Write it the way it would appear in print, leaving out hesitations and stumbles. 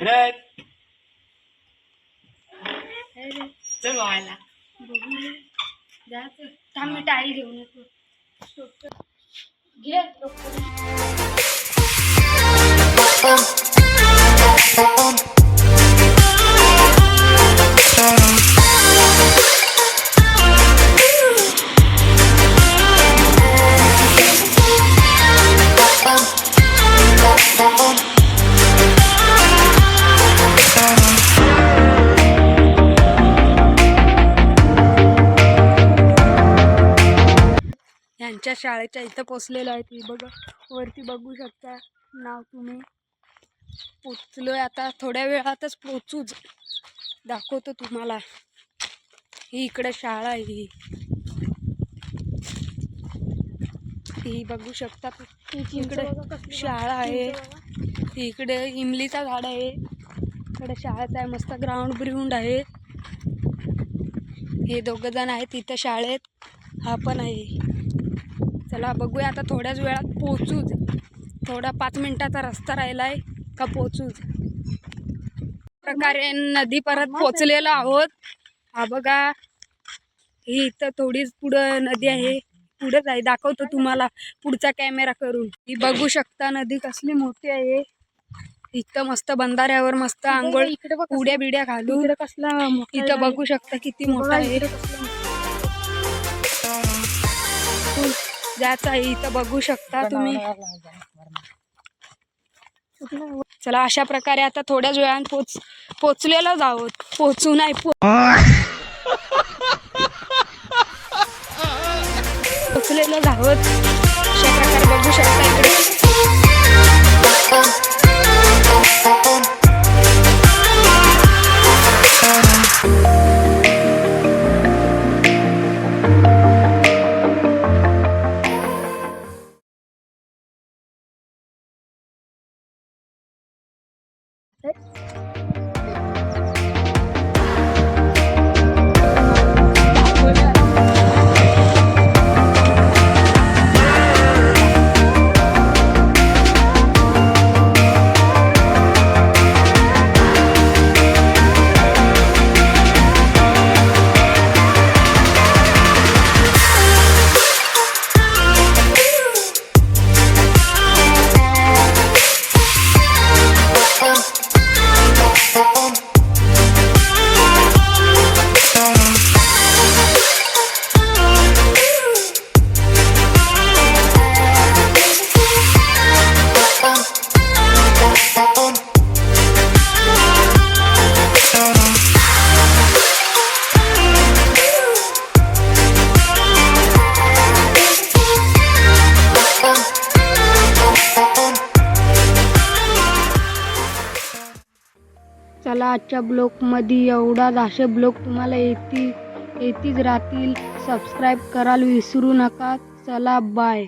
चल व्हायला जायचं थांब मी टाळी घेऊन येतो घे यांच्या शाळेच्या इथं पोचलेलो आहे ती बघा वरती बघू शकता नाव तुम्ही पोचलोय आता थोड्या वेळातच पोचूच दाखवतो तुम्हाला ही इकडे शाळा आहे ही बघू शकता इकडे शाळा आहे इकडे इमलीचा झाड आहे इकडे शाळेत आहे मस्त ग्राउंड आहे हे दोघं जण आहेत तिथं शाळेत हा पण आहे चला बघूया आता थोड्याच वेळात पोहोचूच थोडा 5 मिनिटाचा रस्ता राहिलाय का पोहोचूच प्रकारे नदी परत पोचलेलो आहोत हा बघा ही इथं थोडीच पुढं नदी आहे पुढेच आहे दाखवतो तुम्हाला पुढचा कॅमेरा करून ही बघू शकता नदी कसली मोठी आहे इथं मस्त बंधाऱ्यावर मस्त आंघोळ उड्या बिड्या घालून इथं बघू शकता किती मोठा आहे जायचं आहे इथं बघू शकता तुम्ही चला अशा प्रकारे आता थोड्याच वेळात पोचलेलोच आहोत पोचू नाही पोचलेलोच आहोत अशा प्रकारे बघू शकता इकडे चला आजच्या ब्लॉगमध्ये एवढाच असे ब्लॉग तुम्हाला येतीच राहतील सबस्क्राईब करायला विसरू नका चला बाय